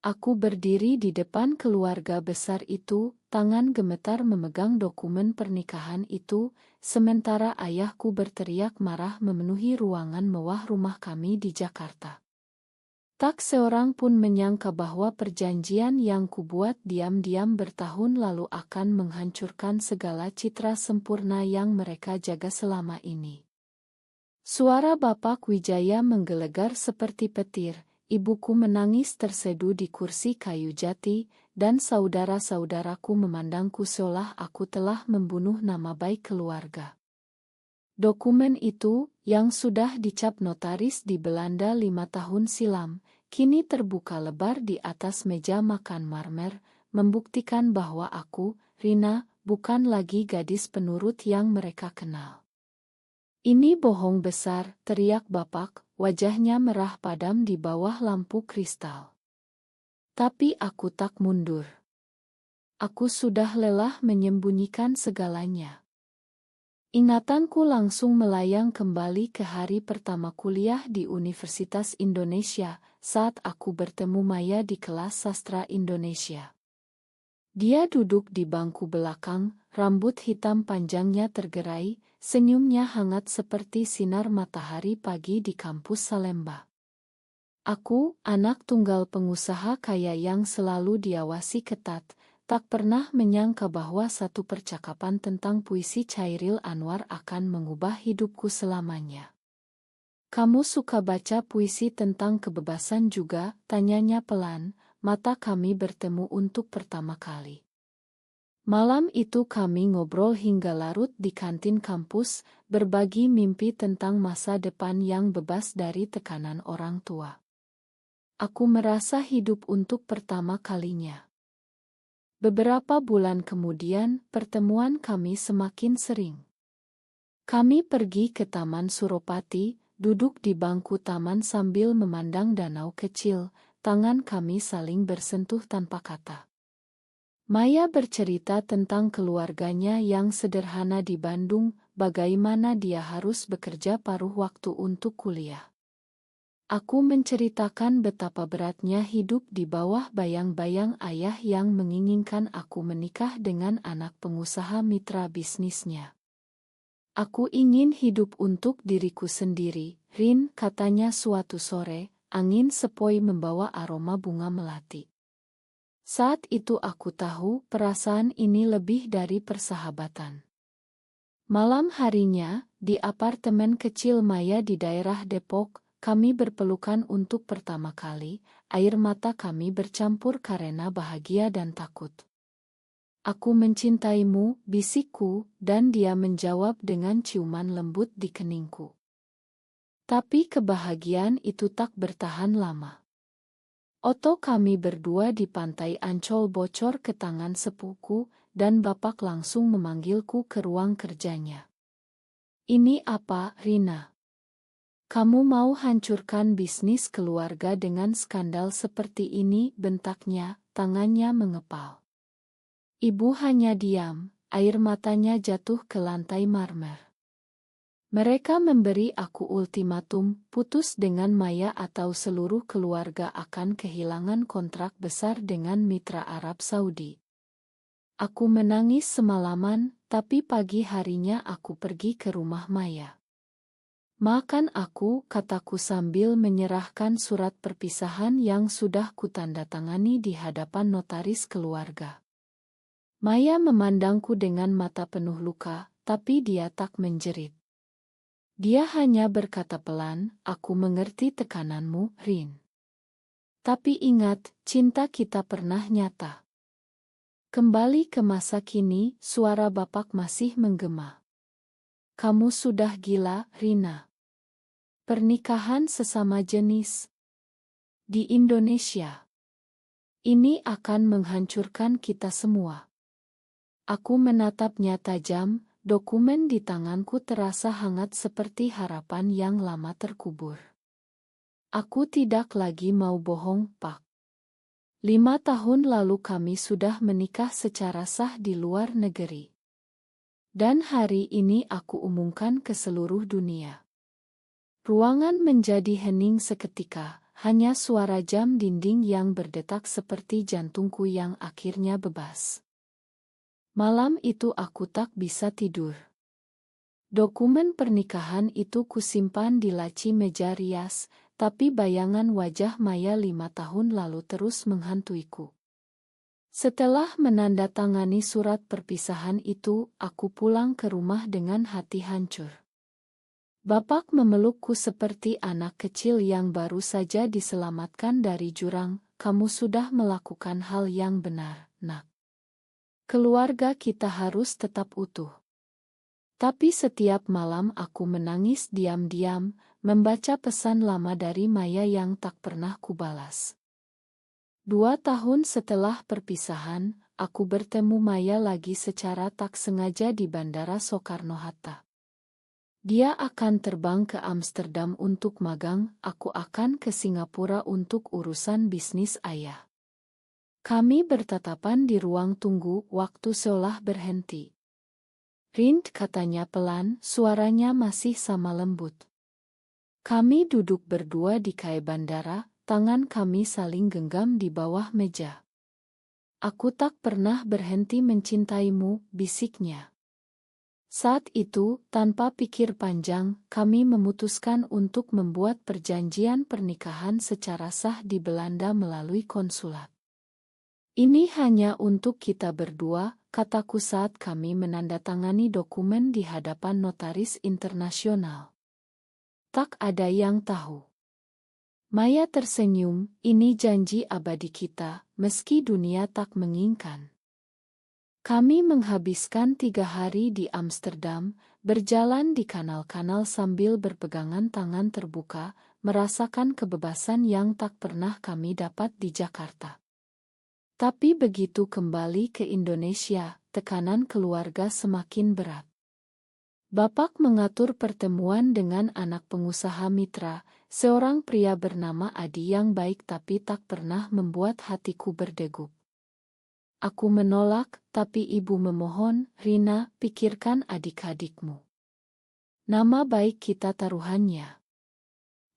Aku berdiri di depan keluarga besar itu, tangan gemetar memegang dokumen pernikahan itu, sementara ayahku berteriak marah memenuhi ruangan mewah rumah kami di Jakarta. Tak seorang pun menyangka bahwa perjanjian yang kubuat diam-diam bertahun lalu akan menghancurkan segala citra sempurna yang mereka jaga selama ini. Suara Bapak Wijaya menggelegar seperti petir. Ibuku menangis terseduh di kursi kayu jati, dan saudara-saudaraku memandangku seolah aku telah membunuh nama baik keluarga. Dokumen itu, yang sudah dicap notaris di Belanda 5 tahun silam, kini terbuka lebar di atas meja makan marmer, membuktikan bahwa aku, Rina, bukan lagi gadis penurut yang mereka kenal. "Ini bohong besar," teriak Bapak, wajahnya merah padam di bawah lampu kristal. Tapi aku tak mundur. Aku sudah lelah menyembunyikan segalanya. Ingatanku langsung melayang kembali ke hari pertama kuliah di Universitas Indonesia, saat aku bertemu Maya di kelas sastra Indonesia. Dia duduk di bangku belakang, rambut hitam panjangnya tergerai, senyumnya hangat seperti sinar matahari pagi di kampus Salemba. Aku, anak tunggal pengusaha kaya yang selalu diawasi ketat, tak pernah menyangka bahwa satu percakapan tentang puisi Chairil Anwar akan mengubah hidupku selamanya. "Kamu suka baca puisi tentang kebebasan juga?" tanyanya pelan, mata kami bertemu untuk pertama kali. Malam itu kami ngobrol hingga larut di kantin kampus, berbagi mimpi tentang masa depan yang bebas dari tekanan orang tua. Aku merasa hidup untuk pertama kalinya. Beberapa bulan kemudian, pertemuan kami semakin sering. Kami pergi ke Taman Suropati, duduk di bangku taman sambil memandang danau kecil, tangan kami saling bersentuh tanpa kata. Maya bercerita tentang keluarganya yang sederhana di Bandung, bagaimana dia harus bekerja paruh waktu untuk kuliah. Aku menceritakan betapa beratnya hidup di bawah bayang-bayang ayah yang menginginkan aku menikah dengan anak pengusaha mitra bisnisnya. "Aku ingin hidup untuk diriku sendiri, Rin," katanya suatu sore, angin sepoi membawa aroma bunga melati. Saat itu aku tahu perasaan ini lebih dari persahabatan. Malam harinya, di apartemen kecil Maya di daerah Depok, kami berpelukan untuk pertama kali, air mata kami bercampur karena bahagia dan takut. "Aku mencintaimu," bisikku, dan dia menjawab dengan ciuman lembut di keningku. Tapi kebahagiaan itu tak bertahan lama. Oto kami berdua di pantai Ancol bocor ke tangan sepupuku, dan Bapak langsung memanggilku ke ruang kerjanya. "Ini apa, Rina? Kamu mau hancurkan bisnis keluarga dengan skandal seperti ini?" bentaknya, tangannya mengepal. Ibu hanya diam, air matanya jatuh ke lantai marmer. Mereka memberi aku ultimatum, putus dengan Maya atau seluruh keluarga akan kehilangan kontrak besar dengan mitra Arab Saudi. Aku menangis semalaman, tapi pagi harinya aku pergi ke rumah Maya. "Makan aku," kataku sambil menyerahkan surat perpisahan yang sudah kutandatangani di hadapan notaris keluarga. Maya memandangku dengan mata penuh luka, tapi dia tak menjerit. Dia hanya berkata pelan, "Aku mengerti tekananmu, Rin. Tapi ingat, cinta kita pernah nyata." Kembali ke masa kini, suara Bapak masih menggema. "Kamu sudah gila, Rina. Pernikahan sesama jenis di Indonesia ini akan menghancurkan kita semua." Aku menatapnya tajam, dokumen di tanganku terasa hangat seperti harapan yang lama terkubur. "Aku tidak lagi mau bohong, Pak. 5 tahun lalu kami sudah menikah secara sah di luar negeri. Dan hari ini aku umumkan ke seluruh dunia." Ruangan menjadi hening seketika, hanya suara jam dinding yang berdetak seperti jantungku yang akhirnya bebas. Malam itu aku tak bisa tidur. Dokumen pernikahan itu kusimpan di laci meja rias, tapi bayangan wajah Maya 5 tahun lalu terus menghantuiku. Setelah menandatangani surat perpisahan itu, aku pulang ke rumah dengan hati hancur. Bapak memelukku seperti anak kecil yang baru saja diselamatkan dari jurang. Kamu sudah melakukan hal yang benar, Nak. Keluarga kita harus tetap utuh. Tapi setiap malam aku menangis diam-diam, membaca pesan lama dari Maya yang tak pernah kubalas. 2 tahun setelah perpisahan, aku bertemu Maya lagi secara tak sengaja di Bandara Soekarno-Hatta. Dia akan terbang ke Amsterdam untuk magang, aku akan ke Singapura untuk urusan bisnis ayah. Kami bertatapan di ruang tunggu, waktu seolah berhenti. Rind, katanya pelan, suaranya masih sama lembut. Kami duduk berdua di kai bandara, tangan kami saling genggam di bawah meja. Aku tak pernah berhenti mencintaimu, bisiknya. Saat itu, tanpa pikir panjang, kami memutuskan untuk membuat perjanjian pernikahan secara sah di Belanda melalui konsulat. Ini hanya untuk kita berdua, kataku saat kami menandatangani dokumen di hadapan notaris internasional. Tak ada yang tahu. Maya tersenyum, ini janji abadi kita, meski dunia tak menginginkan. Kami menghabiskan 3 hari di Amsterdam, berjalan di kanal-kanal sambil berpegangan tangan terbuka, merasakan kebebasan yang tak pernah kami dapat di Jakarta. Tapi begitu kembali ke Indonesia, tekanan keluarga semakin berat. Bapak mengatur pertemuan dengan anak pengusaha mitra, seorang pria bernama Adi yang baik tapi tak pernah membuat hatiku berdegup. Aku menolak, tapi ibu memohon, Rina, pikirkan adik-adikmu. Nama baik kita taruhannya.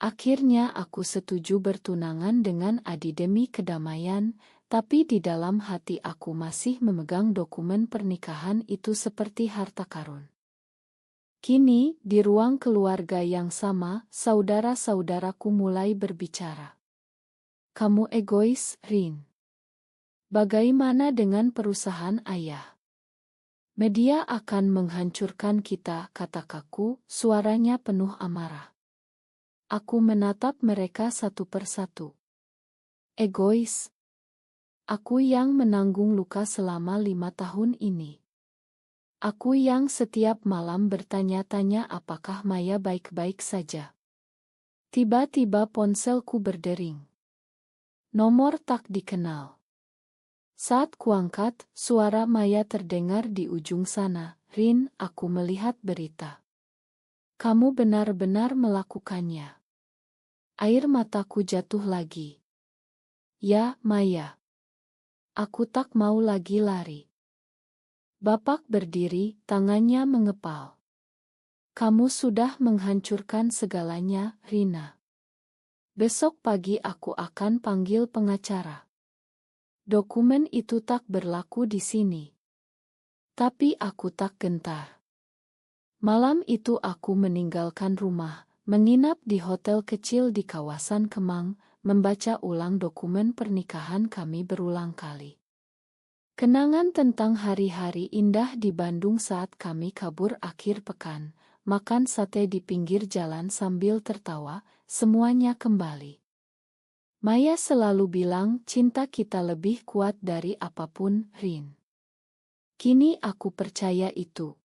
Akhirnya aku setuju bertunangan dengan Adi demi kedamaian, tapi di dalam hati aku masih memegang dokumen pernikahan itu seperti harta karun. Kini, di ruang keluarga yang sama, saudara-saudaraku mulai berbicara. Kamu egois, Rin. Bagaimana dengan perusahaan ayah? Media akan menghancurkan kita, kata kakku, suaranya penuh amarah. Aku menatap mereka satu persatu. Egois. Aku yang menanggung luka selama 5 tahun ini. Aku yang setiap malam bertanya-tanya apakah Maya baik-baik saja. Tiba-tiba ponselku berdering. Nomor tak dikenal. Saat kuangkat, suara Maya terdengar di ujung sana. Rin, aku melihat berita. Kamu benar-benar melakukannya. Air mataku jatuh lagi. Ya, Maya. Aku tak mau lagi lari. Bapak berdiri, tangannya mengepal. Kamu sudah menghancurkan segalanya, Rina. Besok pagi aku akan panggil pengacara. Dokumen itu tak berlaku di sini. Tapi aku tak gentar. Malam itu aku meninggalkan rumah, menginap di hotel kecil di kawasan Kemang, membaca ulang dokumen pernikahan kami berulang kali. Kenangan tentang hari-hari indah di Bandung saat kami kabur akhir pekan, makan sate di pinggir jalan sambil tertawa, semuanya kembali. Maya selalu bilang cinta kita lebih kuat dari apapun, Rin. Kini aku percaya itu.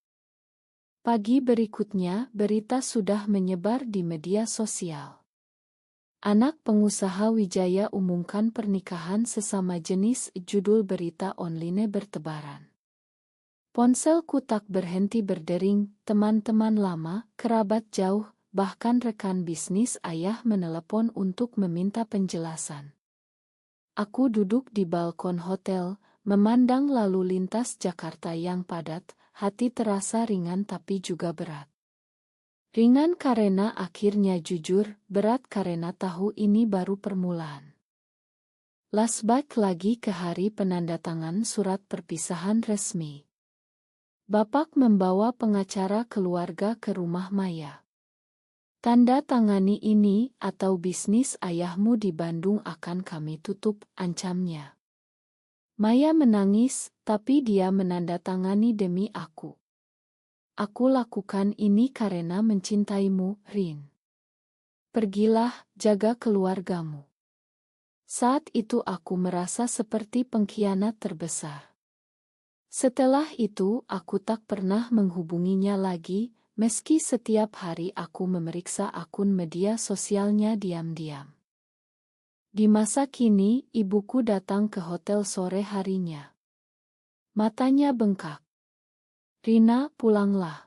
Pagi berikutnya, berita sudah menyebar di media sosial. Anak pengusaha Wijaya umumkan pernikahan sesama jenis, judul berita online bertebaran. Ponselku tak berhenti berdering, teman-teman lama, kerabat jauh, bahkan rekan bisnis ayah menelepon untuk meminta penjelasan. Aku duduk di balkon hotel, memandang lalu lintas Jakarta yang padat, hati terasa ringan tapi juga berat. Ringan karena akhirnya jujur, berat karena tahu ini baru permulaan. Flashback lagi ke hari penandatangan surat perpisahan resmi. Bapak membawa pengacara keluarga ke rumah Maya. Tanda tangani ini atau bisnis ayahmu di Bandung akan kami tutup, ancamnya. Maya menangis, tapi dia menandatangani demi aku. Aku lakukan ini karena mencintaimu, Rin. Pergilah, jaga keluargamu. Saat itu aku merasa seperti pengkhianat terbesar. Setelah itu aku tak pernah menghubunginya lagi, meski setiap hari aku memeriksa akun media sosialnya diam-diam. Di masa kini, ibuku datang ke hotel sore harinya. Matanya bengkak. Rina, pulanglah.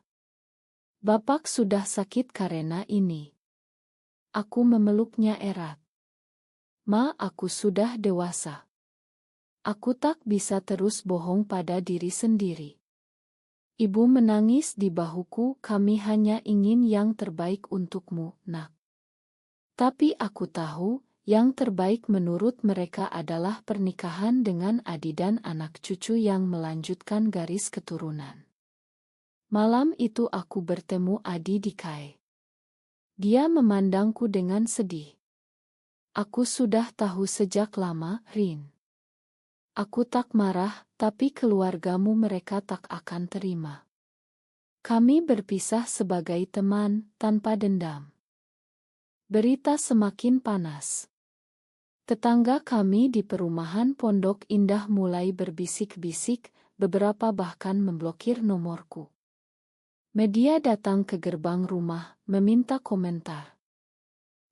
Bapak sudah sakit karena ini. Aku memeluknya erat. Ma, aku sudah dewasa. Aku tak bisa terus bohong pada diri sendiri. Ibu menangis di bahuku, kami hanya ingin yang terbaik untukmu, nak. Tapi aku tahu, yang terbaik menurut mereka adalah pernikahan dengan Adi dan anak cucu yang melanjutkan garis keturunan. Malam itu aku bertemu Adi di KAI. Dia memandangku dengan sedih. Aku sudah tahu sejak lama, Rin. Aku tak marah, tapi keluargamu mereka tak akan terima. Kami berpisah sebagai teman, tanpa dendam. Berita semakin panas. Tetangga kami di perumahan Pondok Indah mulai berbisik-bisik, beberapa bahkan memblokir nomorku. Media datang ke gerbang rumah, meminta komentar.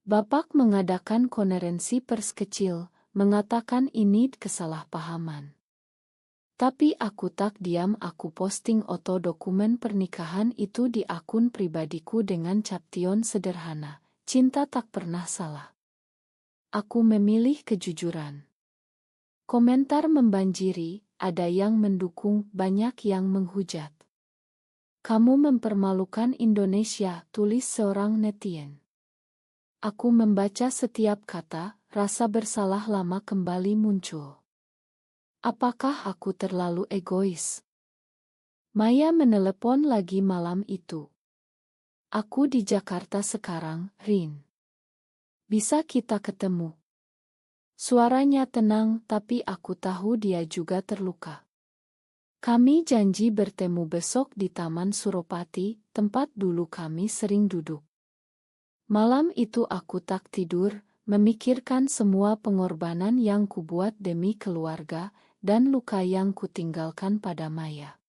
Bapak mengadakan konferensi pers kecil, mengatakan ini kesalahpahaman. Tapi aku tak diam, aku posting foto dokumen pernikahan itu di akun pribadiku dengan caption sederhana, cinta tak pernah salah. Aku memilih kejujuran. Komentar membanjiri, ada yang mendukung, banyak yang menghujat. Kamu mempermalukan Indonesia, tulis seorang netizen. Aku membaca setiap kata, rasa bersalah lama kembali muncul. Apakah aku terlalu egois? Maya menelepon lagi malam itu. Aku di Jakarta sekarang, Rin. Bisa kita ketemu? Suaranya tenang, tapi aku tahu dia juga terluka. Kami janji bertemu besok di Taman Suropati, tempat dulu kami sering duduk. Malam itu aku tak tidur, memikirkan semua pengorbanan yang kubuat demi keluarga, dan luka yang kutinggalkan pada Maya.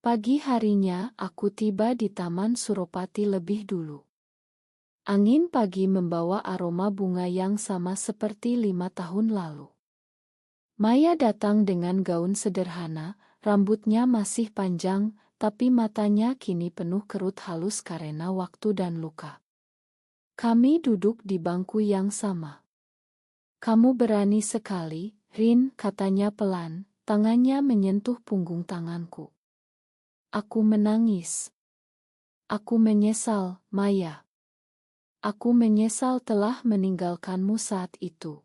Pagi harinya, aku tiba di Taman Suropati lebih dulu. Angin pagi membawa aroma bunga yang sama seperti 5 tahun lalu. Maya datang dengan gaun sederhana, rambutnya masih panjang, tapi matanya kini penuh kerut halus karena waktu dan luka. Kami duduk di bangku yang sama. Kamu berani sekali, Rin, katanya pelan, tangannya menyentuh punggung tanganku. Aku menangis. Aku menyesal, Maya. Aku menyesal telah meninggalkanmu saat itu.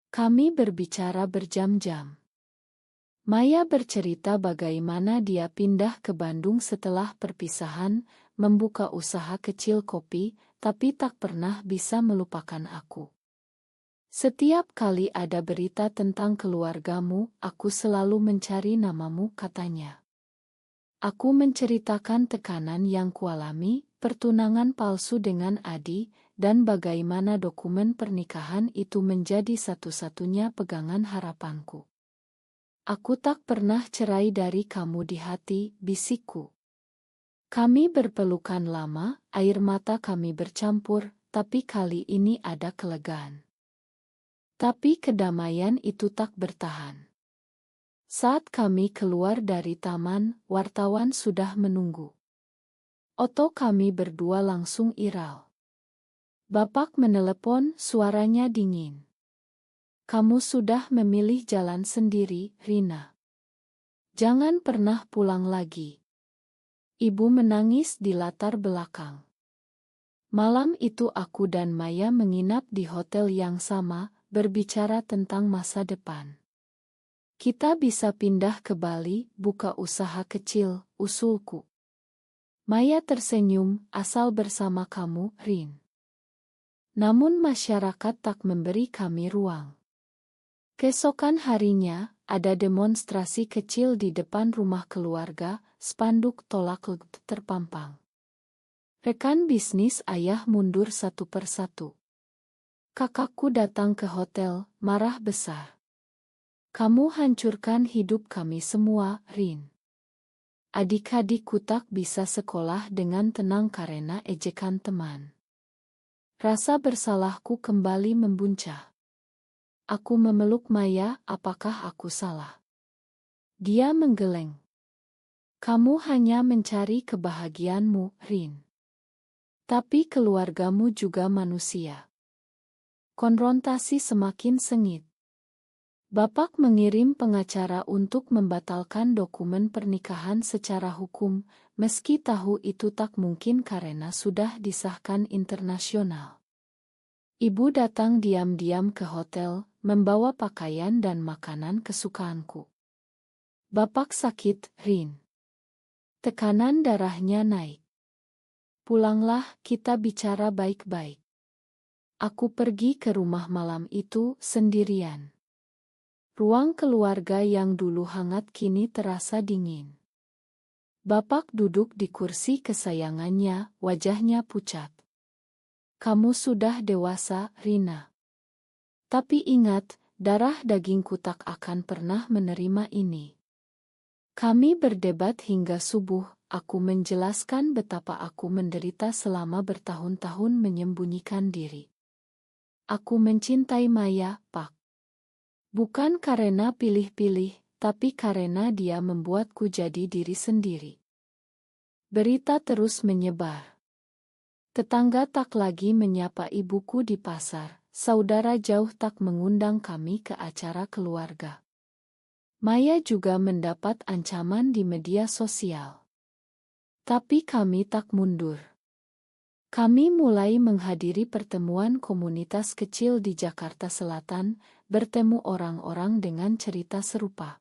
Kami berbicara berjam-jam. Maya bercerita bagaimana dia pindah ke Bandung setelah perpisahan, membuka usaha kecil kopi, tapi tak pernah bisa melupakan aku. Setiap kali ada berita tentang keluargamu, aku selalu mencari namamu, katanya. Aku menceritakan tekanan yang kualami, pertunangan palsu dengan Adi, dan bagaimana dokumen pernikahan itu menjadi satu-satunya pegangan harapanku. Aku tak pernah cerai dari kamu di hati, bisikku. Kami berpelukan lama, air mata kami bercampur, tapi kali ini ada kelegaan. Tapi kedamaian itu tak bertahan. Saat kami keluar dari taman, wartawan sudah menunggu. Oto kami berdua langsung iral. Bapak menelepon, suaranya dingin. Kamu sudah memilih jalan sendiri, Rina. Jangan pernah pulang lagi. Ibu menangis di latar belakang. Malam itu aku dan Maya menginap di hotel yang sama, berbicara tentang masa depan. Kita bisa pindah ke Bali, buka usaha kecil, usulku. Maya tersenyum, asal bersama kamu, Rin. Namun masyarakat tak memberi kami ruang. Keesokan harinya, ada demonstrasi kecil di depan rumah keluarga, spanduk tolak terpampang. Rekan bisnis ayah mundur satu persatu. Kakakku datang ke hotel, marah besar. Kamu hancurkan hidup kami semua, Rin. Adik-adikku tak bisa sekolah dengan tenang karena ejekan teman. Rasa bersalahku kembali membuncah. Aku memeluk Maya, apakah aku salah? Dia menggeleng. Kamu hanya mencari kebahagiaanmu, Rin. Tapi keluargamu juga manusia. Konfrontasi semakin sengit. Bapak mengirim pengacara untuk membatalkan dokumen pernikahan secara hukum, meski tahu itu tak mungkin karena sudah disahkan internasional. Ibu datang diam-diam ke hotel, membawa pakaian dan makanan kesukaanku. Bapak sakit, Rin. Tekanan darahnya naik. Pulanglah, kita bicara baik-baik. Aku pergi ke rumah malam itu sendirian. Ruang keluarga yang dulu hangat kini terasa dingin. Bapak duduk di kursi kesayangannya, wajahnya pucat. Kamu sudah dewasa, Rina. Tapi ingat, darah dagingku tak akan pernah menerima ini. Kami berdebat hingga subuh. Aku menjelaskan betapa aku menderita selama bertahun-tahun menyembunyikan diri. Aku mencintai Maya, Pak. Bukan karena pilih-pilih, tapi karena dia membuatku jadi diri sendiri. Berita terus menyebar. Tetangga tak lagi menyapa ibuku di pasar, saudara jauh tak mengundang kami ke acara keluarga. Maya juga mendapat ancaman di media sosial. Tapi kami tak mundur. Kami mulai menghadiri pertemuan komunitas kecil di Jakarta Selatan, bertemu orang-orang dengan cerita serupa.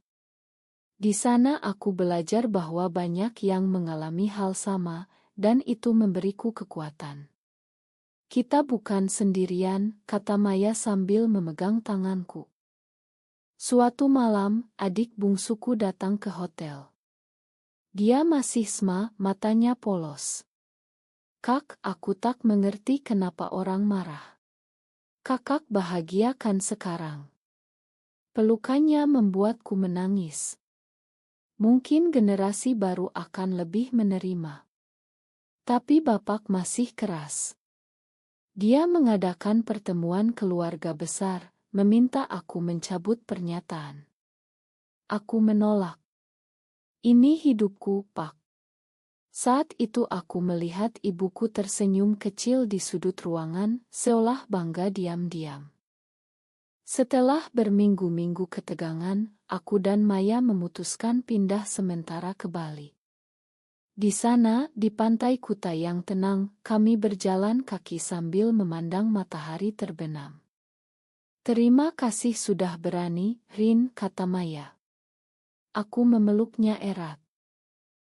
Di sana aku belajar bahwa banyak yang mengalami hal sama, dan itu memberiku kekuatan. Kita bukan sendirian, kata Maya sambil memegang tanganku. Suatu malam, adik bungsuku datang ke hotel. Dia masih sma, matanya polos. Kak, aku tak mengerti kenapa orang marah. Kakak bahagia kan sekarang? Pelukannya membuatku menangis. Mungkin generasi baru akan lebih menerima. Tapi bapak masih keras. Dia mengadakan pertemuan keluarga besar, meminta aku mencabut pernyataan. Aku menolak. Ini hidupku, Pak. Saat itu aku melihat ibuku tersenyum kecil di sudut ruangan, seolah bangga diam-diam. Setelah berminggu-minggu ketegangan, aku dan Maya memutuskan pindah sementara ke Bali. Di sana, di pantai Kuta yang tenang, kami berjalan kaki sambil memandang matahari terbenam. Terima kasih sudah berani, Rin, kata Maya. Aku memeluknya erat.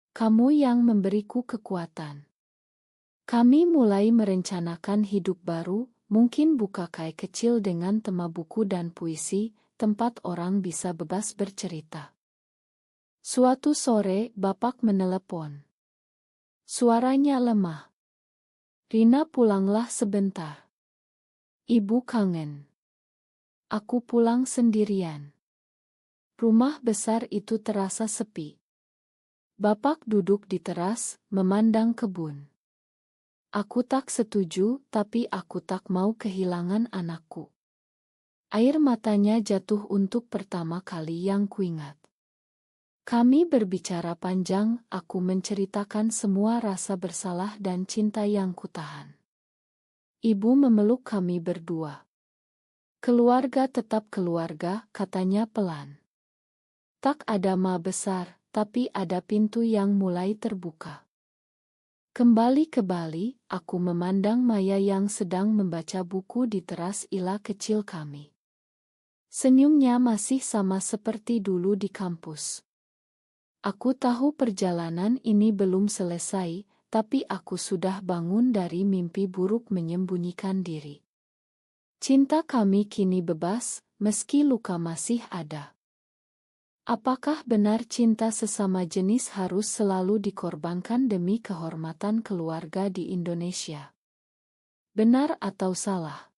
Kamu yang memberiku kekuatan. Kami mulai merencanakan hidup baru, mungkin buka kai kecil dengan tema buku dan puisi, tempat orang bisa bebas bercerita. Suatu sore, bapak menelepon. Suaranya lemah. Rina, pulanglah sebentar. Ibu kangen. Aku pulang sendirian. Rumah besar itu terasa sepi. Bapak duduk di teras, memandang kebun. Aku tak setuju, tapi aku tak mau kehilangan anakku. Air matanya jatuh untuk pertama kali yang kuingat. Kami berbicara panjang, aku menceritakan semua rasa bersalah dan cinta yang kutahan. Ibu memeluk kami berdua. Keluarga tetap keluarga, katanya pelan. Tak ada ma besar, tapi ada pintu yang mulai terbuka. Kembali ke Bali, aku memandang Maya yang sedang membaca buku di teras ila kecil kami. Senyumnya masih sama seperti dulu di kampus. Aku tahu perjalanan ini belum selesai, tapi aku sudah bangun dari mimpi buruk menyembunyikan diri. Cinta kami kini bebas, meski luka masih ada. Apakah benar cinta sesama jenis harus selalu dikorbankan demi kehormatan keluarga di Indonesia? Benar atau salah?